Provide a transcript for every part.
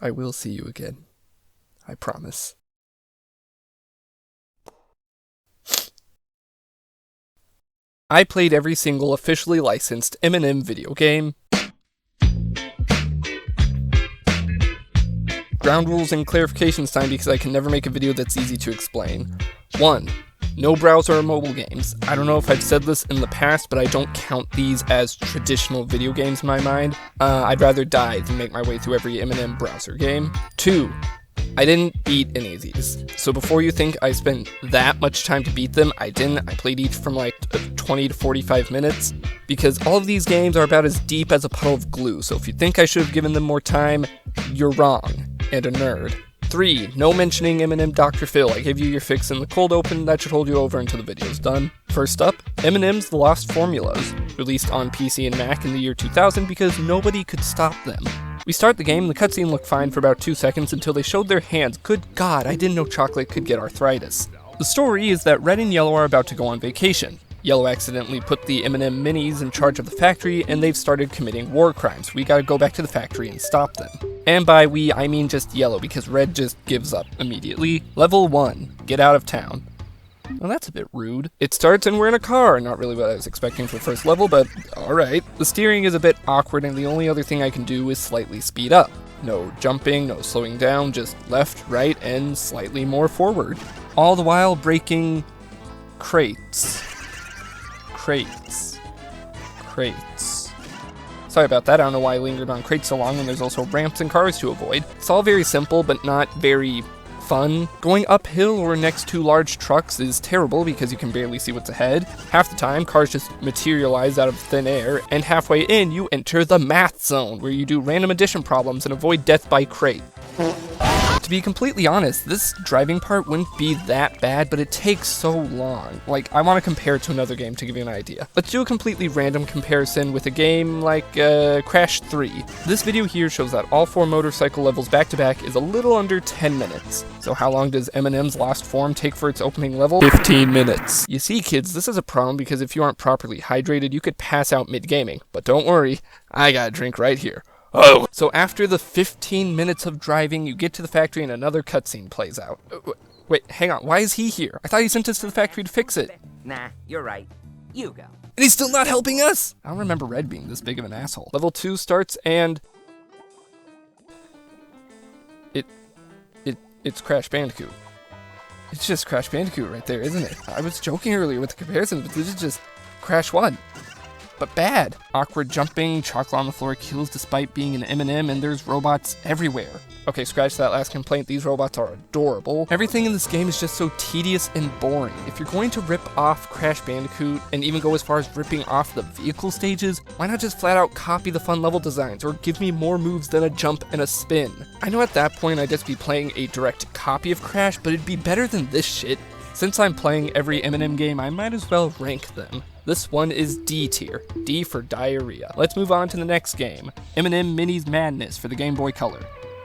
I will see you again. I promise. I played every single officially licensed M&M video game. Ground rules and clarifications time because I can never make a video that's easy to explain. 1. No browser or mobile games. I don't know if I've said this in the past, but I don't count these as traditional video games in my mind. I'd rather die than make my way through every M&M browser game. 2. I didn't beat any of these. So before you think I spent that much time to beat them, I didn't. I played each from like 20 to 45 minutes. Because all of these games are about as deep as a puddle of glue, so if you think I should have given them more time, you're wrong, and a nerd. 3. No mentioning M&M Dr. Phil. I gave you your fix in the cold open. That should hold you over until the video's done. First up, M&M's The Lost Formulas, released on PC and Mac in the year 2000 because nobody could stop them. We start the game, and the cutscene looked fine for about 2 seconds until they showed their hands. Good God, I didn't know chocolate could get arthritis. The story is that Red and Yellow are about to go on vacation. Yellow accidentally put the M&M Minis in charge of the factory, and they've started committing war crimes. We gotta go back to the factory and stop them. And by we, I mean just Yellow, because Red just gives up immediately. Level 1, get out of town. Well, that's a bit rude. It starts and we're in a car. Not really what I was expecting for the first level, but alright. The steering is a bit awkward, and the only other thing I can do is slightly speed up. No jumping, no slowing down, just left, right, and slightly more forward. All the while breaking crates. Crates. Sorry about that, I don't know why I lingered on crates so long when there's also ramps and cars to avoid. It's all very simple, but not very fun. Going uphill or next to large trucks is terrible because you can barely see what's ahead. Half the time, cars just materialize out of thin air, and halfway in, you enter the math zone, where you do random addition problems and avoid death by crate. To be completely honest, this driving part wouldn't be that bad, but it takes so long. Like, I want to compare it to another game to give you an idea. Let's do a completely random comparison with a game like Crash 3. This video here shows that all 4 motorcycle levels back to back is a little under 10 minutes. So how long does M&M's Lost Form take for its opening level? 15 minutes. You see, kids, this is a problem because if you aren't properly hydrated, you could pass out mid-gaming. But don't worry, I got a drink right here. Oh! So after the 15 minutes of driving, you get to the factory and another cutscene plays out. Wait, hang on, why is he here? I thought he sent us to the factory to fix it. Nah, you're right. You go. And he's still not helping us? I don't remember Red being this big of an asshole. Level 2 starts and... It's Crash Bandicoot. It's just Crash Bandicoot right there, isn't it? I was joking earlier with the comparison, but this is just Crash 1. But bad. Awkward jumping, chocolate on the floor kills despite being an M&M, and there's robots everywhere. Okay, scratch that last complaint, these robots are adorable. Everything in this game is just so tedious and boring. If you're going to rip off Crash Bandicoot, and even go as far as ripping off the vehicle stages, why not just flat out copy the fun level designs, or give me more moves than a jump and a spin? I know at that point I'd just be playing a direct copy of Crash, but it'd be better than this shit. Since I'm playing every M&M game, I might as well rank them. This one is D tier, D for diarrhea. Let's move on to the next game, M&M Minis Madness for the Game Boy Color.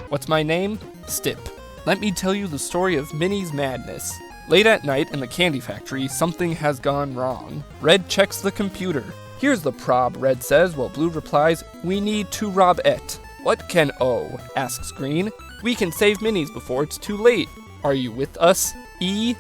What's my name? Stip. Let me tell you the story of Minis Madness. Late at night in the candy factory, something has gone wrong. Red checks the computer. Here's the prob, Red says, while Blue replies, we need to rob it. What can O? Asks Green. We can save Minis before it's too late. Are you with us, E?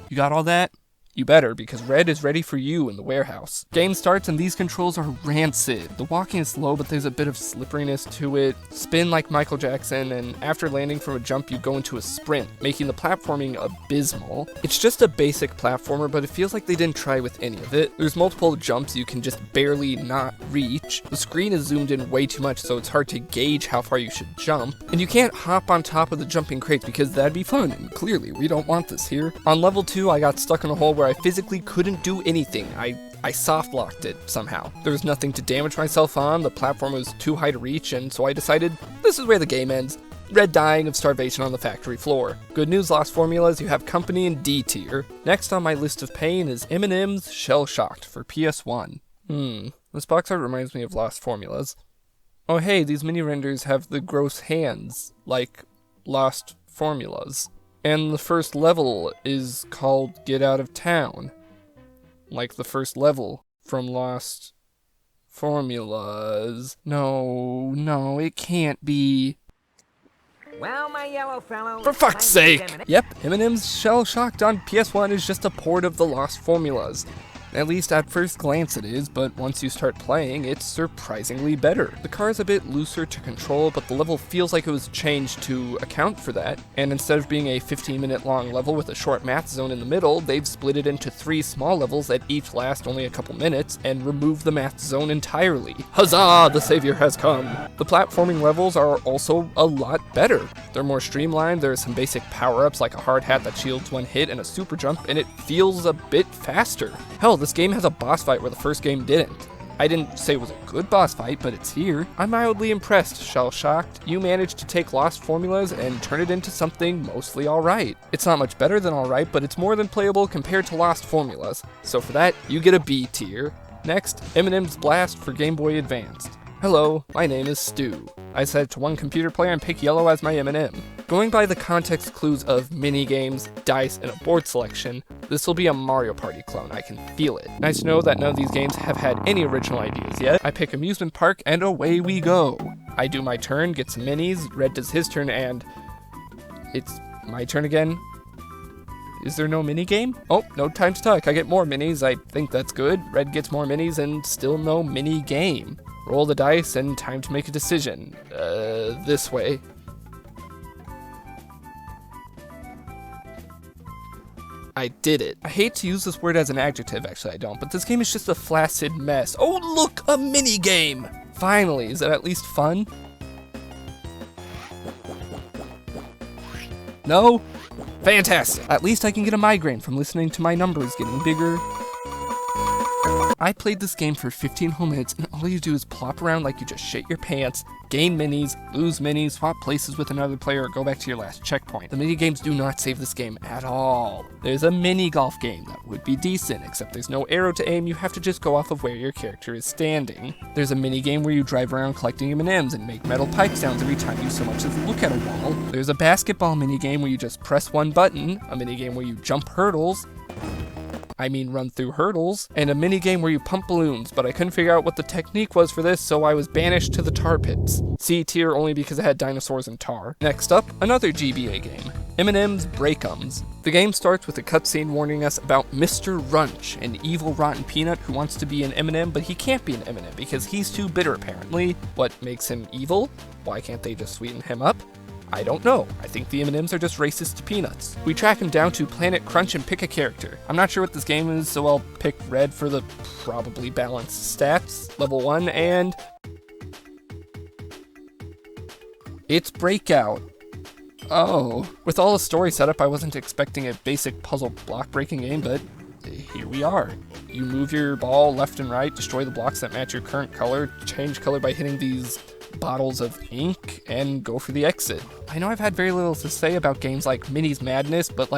You got all that? You better, because Red is ready for you in the warehouse. Game starts and these controls are rancid. The walking is slow, but there's a bit of slipperiness to it. Spin like Michael Jackson, and after landing from a jump, you go into a sprint, making the platforming abysmal. It's just a basic platformer, but it feels like they didn't try with any of it. There's multiple jumps you can just barely not reach. The screen is zoomed in way too much, so it's hard to gauge how far you should jump. And you can't hop on top of the jumping crates because that'd be fun, and clearly we don't want this here. On level 2, I got stuck in a hole where I physically couldn't do anything. I soft locked it somehow. There was nothing to damage myself on, the platform was too high to reach, and so I decided this is where the game ends. Red dying of starvation on the factory floor. Good news, Lost Formulas, you have company in D tier. Next on my list of pain is M&M's Shell Shocked for PS1. This box art reminds me of Lost Formulas. Oh hey, these mini renders have the gross hands, like Lost Formulas. And the first level is called Get Out of Town. Like the first level from Lost Formulas. No, it can't be. Well, my yellow fellow... For fuck's sake! M&M. Yep, M&M's Shell Shocked on PS1 is just a port of the Lost Formulas. At least at first glance it is, but once you start playing, it's surprisingly better. The car is a bit looser to control, but the level feels like it was changed to account for that, and instead of being a 15-minute long level with a short math zone in the middle, they've split it into 3 small levels that each last only a couple minutes, and removed the math zone entirely. Huzzah! The savior has come! The platforming levels are also a lot better. They're more streamlined, there are some basic power-ups like a hard hat that shields one hit and a super jump, and it feels a bit faster. Hell, this game has a boss fight where the first game didn't. I didn't say it was a good boss fight, but it's here. I'm mildly impressed, Shell Shocked. You managed to take Lost Formulas and turn it into something mostly alright. It's not much better than alright, but it's more than playable compared to Lost Formulas. So for that, you get a B tier. Next, M&M's Blast for Game Boy Advanced. Hello, my name is Stu. I set it to one computer player and pick yellow as my M&M. Going by the context clues of mini-games, dice, and a board selection, this will be a Mario Party clone, I can feel it. Nice to know that none of these games have had any original ideas yet. I pick amusement park, and away we go. I do my turn, get some minis, Red does his turn, and... it's my turn again? Is there no mini-game? Oh, no time to talk, I get more minis, I think that's good. Red gets more minis, and still no mini-game. Roll the dice, and time to make a decision. This way. I did it. I hate to use this word as an adjective, actually I don't, but this game is just a flaccid mess. Oh look, a mini game! Finally, is it at least fun? No? Fantastic! At least I can get a migraine from listening to my numbers getting bigger. I played this game for 15 whole minutes, and all you do is plop around like you just shit your pants, gain minis, lose minis, swap places with another player, or go back to your last checkpoint. The mini-games do not save this game at all. There's a mini-golf game that would be decent, except there's no arrow to aim, you have to just go off of where your character is standing. There's a mini-game where you drive around collecting M&Ms and make metal pipe sounds every time you so much as look at a wall. There's a basketball mini-game where you just press one button, a mini-game where you jump hurdles, run through hurdles, and a mini-game where you pump balloons, but I couldn't figure out what the technique was for this, so I was banished to the tar pits. C tier only because it had dinosaurs and tar. Next up, another GBA game, M&M's Breakums. The game starts with a cutscene warning us about Mr. Runch, an evil rotten peanut who wants to be an M&M, but he can't be an M&M because he's too bitter apparently. What makes him evil? Why can't they just sweeten him up? I don't know. I think the M&Ms are just racist to peanuts. We track him down to Planet Crunch and pick a character. I'm not sure what this game is, so I'll pick Red for the probably balanced stats. Level 1, and... it's Breakout. Oh. With all the story setup, I wasn't expecting a basic puzzle block breaking game, but here we are. You move your ball left and right, destroy the blocks that match your current color, change color by hitting these bottles of ink, and go for the exit. I know I've had very little to say about games like Mini's Madness, but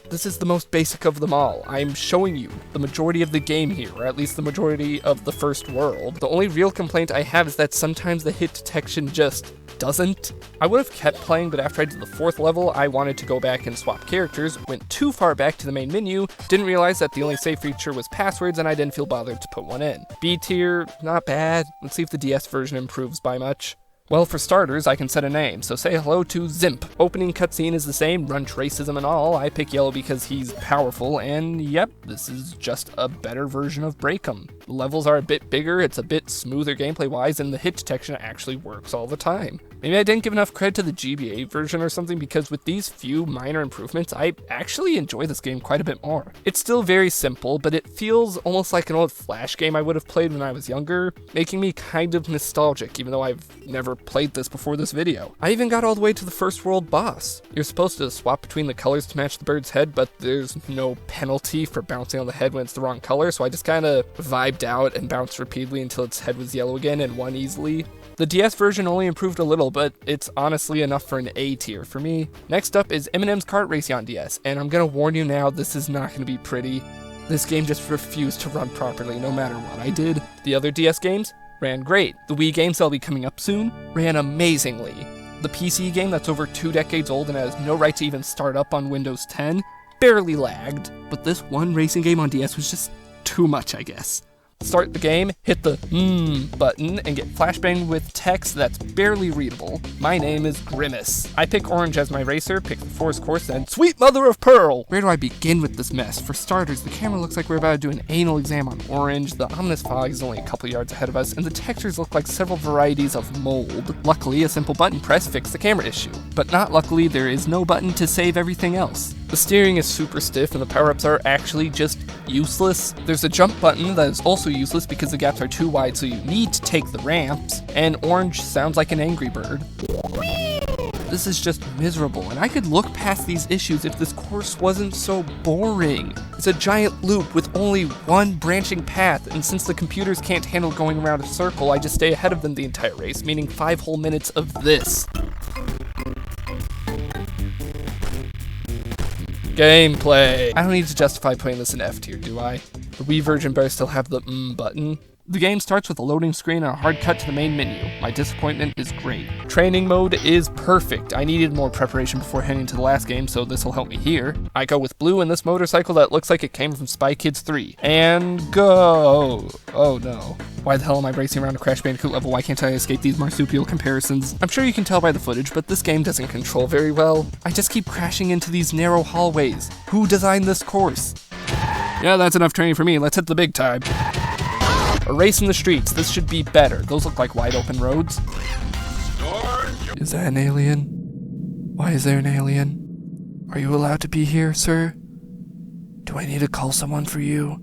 this is the most basic of them all. I'm showing you the majority of the game here, or at least the majority of the first world. The only real complaint I have is that sometimes the hit detection just doesn't. I would have kept playing, but after I did the 4th level, I wanted to go back and swap characters, went too far back to the main menu, didn't realize that the only save feature was passwords, and I didn't feel bothered to put one in. B tier, not bad. Let's see if the DS version improves by much. Well, for starters, I can set a name, so say hello to Zimp. Opening cutscene is the same, Runch racism and all. I pick yellow because he's powerful, and yep, this is just a better version of Breakum. The levels are a bit bigger, it's a bit smoother gameplay-wise, and the hit detection actually works all the time. Maybe I didn't give enough credit to the GBA version or something, because with these few minor improvements, I actually enjoy this game quite a bit more. It's still very simple, but it feels almost like an old Flash game I would have played when I was younger, making me kind of nostalgic, even though I've never played this before this video. I even got all the way to the first world boss. You're supposed to swap between the colors to match the bird's head, but there's no penalty for bouncing on the head when it's the wrong color, so I just kinda vibed out and bounced repeatedly until its head was yellow again and won easily. The DS version only improved a little, but it's honestly enough for an A tier for me. Next up is M&M's Kart Racing on DS, and I'm gonna warn you now, this is not gonna be pretty. This game just refused to run properly no matter what I did. The other DS games ran great. The Wii games that'll be coming up soon ran amazingly. The PC game that's over 2 decades old and has no right to even start up on Windows 10 barely lagged. But this one racing game on DS was just too much, I guess. Start the game, hit the button, and get flashbanged with text that's barely readable. My name is Grimace. I pick orange as my racer, pick the forest course, and sweet mother of pearl! Where do I begin with this mess? For starters, the camera looks like we're about to do an anal exam on orange, the ominous fog is only a couple yards ahead of us, and the textures look like several varieties of mold. Luckily, a simple button press fixed the camera issue. But not luckily, there is no button to save everything else. The steering is super stiff and the power-ups are actually just useless. There's a jump button that is also useless because the gaps are too wide, so you need to take the ramps, and orange sounds like an angry bird. This is just miserable, and I could look past these issues if this course wasn't so boring. It's a giant loop with only one branching path, and since the computers can't handle going around a circle, I just stay ahead of them the entire race, meaning 5 whole minutes of this. Gameplay. I don't need to justify putting this in F tier, do I? The Wii version better still have the button. The game starts with a loading screen and a hard cut to the main menu. My disappointment is great. Training mode is perfect. I needed more preparation before heading to the last game, so this will help me here. I go with blue in this motorcycle that looks like it came from Spy Kids 3. And go! Oh no. Why the hell am I racing around a Crash Bandicoot level? Why can't I escape these marsupial comparisons? I'm sure you can tell by the footage, but this game doesn't control very well. I just keep crashing into these narrow hallways. Who designed this course? Yeah, that's enough training for me. Let's hit the big time. A race in the streets. This should be better. Those look like wide open roads. Is that an alien? Why is there an alien? Are you allowed to be here, sir? Do I need to call someone for you?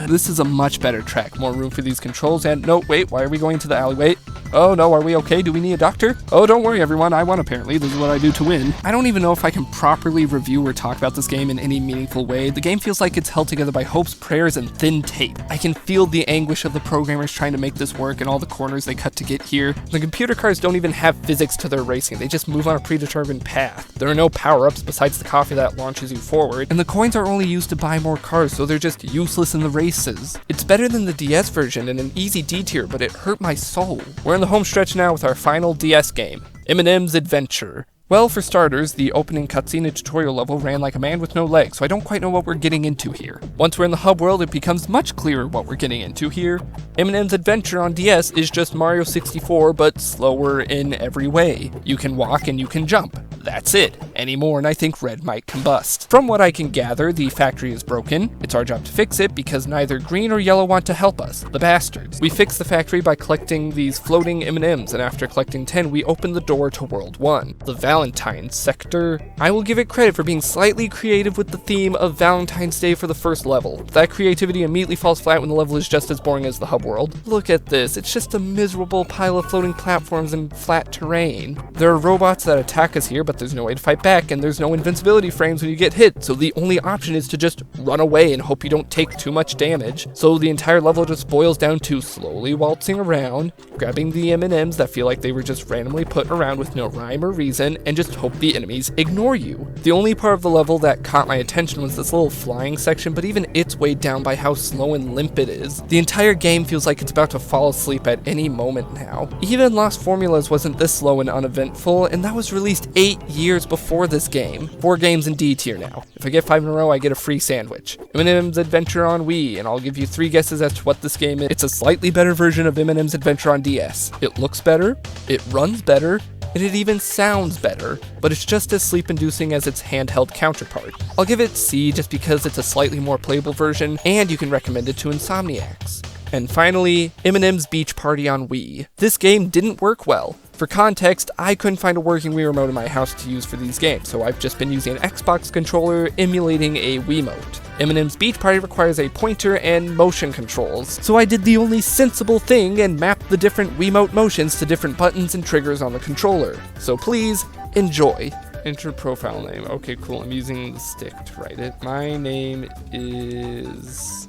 This is a much better track. More room for these controls and no, wait, why are we going to the alleyway? Oh no, are we okay? Do we need a doctor? Oh, don't worry everyone, I won apparently. This is what I do to win. I don't even know if I can properly review or talk about this game in any meaningful way. The game feels like it's held together by hopes, prayers, and thin tape. I can feel the anguish of the programmers trying to make this work and all the corners they cut to get here. The computer cars don't even have physics to their racing. They just move on a predetermined path. There are no power-ups besides the coffee that launches you forward, and the coins are only used to buy more cars, so they're just useless in the races. It's better than the DS version and an easy D tier, but it hurt my soul. We're in the home stretch now with our final DS game, M&M's Adventure. Well, for starters, the opening cutscene and tutorial level ran like a man with no legs, so I don't quite know what we're getting into here. Once we're in the hub world, it becomes much clearer what we're getting into here. M&M's Adventure on DS is just Mario 64, but slower in every way. You can walk and you can jump. That's it. Any more and I think Red might combust. From what I can gather, the factory is broken. It's our job to fix it because neither green or yellow want to help us, the bastards. We fix the factory by collecting these floating M&Ms, and after collecting 10, we open the door to World 1. The Valentine's sector. I will give it credit for being slightly creative with the theme of Valentine's Day for the first level. That creativity immediately falls flat when the level is just as boring as the hub world. Look at this, it's just a miserable pile of floating platforms and flat terrain. There are robots that attack us here, but there's no way to fight back, and there's no invincibility frames when you get hit, so the only option is to just run away and hope you don't take too much damage. So the entire level just boils down to slowly waltzing around, grabbing the M&Ms that feel like they were just randomly put around with no rhyme or reason, and just hope the enemies ignore you. The only part of the level that caught my attention was this little flying section, but even it's weighed down by how slow and limp it is. The entire game feels like it's about to fall asleep at any moment now. Even Lost Formulas wasn't this slow and uneventful, and that was released 8 years before this game. 4 games in D tier now. If I get 5 in a row, I get a free sandwich. M&M's Adventure on Wii, and I'll give you 3 guesses as to what this game is. It's a slightly better version of M&M's Adventure on DS. It looks better, it runs better, and it even sounds better, but it's just as sleep-inducing as its handheld counterpart. I'll give it C just because it's a slightly more playable version, and you can recommend it to insomniacs. And finally, M&M's Beach Party on Wii. This game didn't work well. For context, I couldn't find a working Wii remote in my house to use for these games, so I've just been using an Xbox controller emulating a Wiimote. M&M's Beach Party requires a pointer and motion controls, so I did the only sensible thing and mapped the different Wiimote motions to different buttons and triggers on the controller. So please, enjoy. Enter profile name. Okay, cool. I'm using the stick to write it. My name is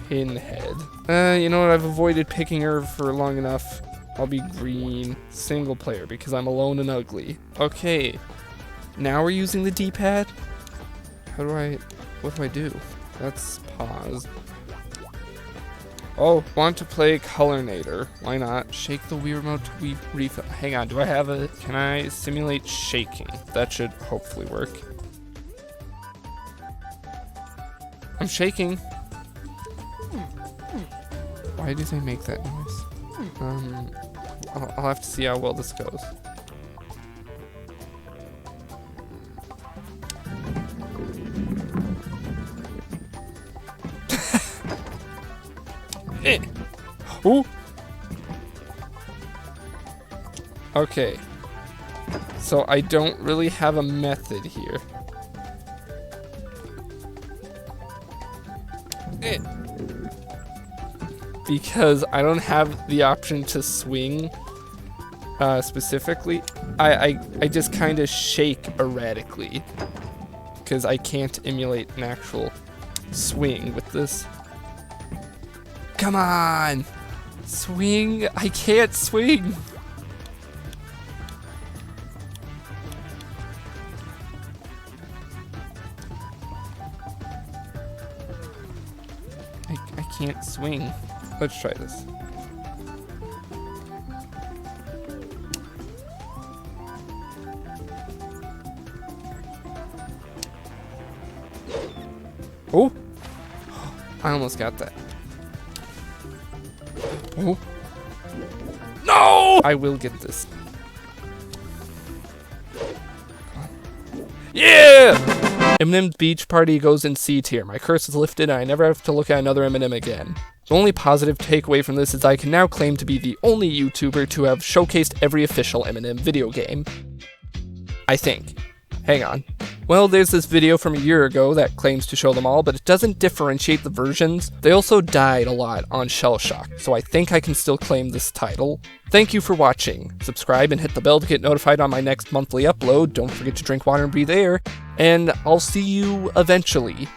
Pinhead. You know what? I've avoided picking her for long enough. I'll be green. Single player because I'm alone and ugly. Okay. Now we're using the D-pad? What do I do? Let's pause. Oh, want to play Colornator. Why not? Shake the Wii remote to refill. Hang on, can I simulate shaking? That should hopefully work. I'm shaking. Why do they make that noise? I'll have to see how well this goes. Ooh. Okay. So I don't really have a method here. Because I don't have the option to swing specifically. I just kind of shake erratically. Because I can't emulate an actual swing with this. Come on! Swing! I can't swing! I can't swing. Let's try this. Oh! I almost got that. Oh. No! I will get this. Yeah! M&M's Beach Party goes in C tier. My curse is lifted and I never have to look at another M&M again. The only positive takeaway from this is I can now claim to be the only YouTuber to have showcased every official M&M video game. I think. Hang on. Well, there's this video from a year ago that claims to show them all, but it doesn't differentiate the versions. They also died a lot on Shell Shock, so I think I can still claim this title. Thank you for watching. Subscribe and hit the bell to get notified on my next monthly upload. Don't forget to drink water and breathe air, and I'll see you eventually.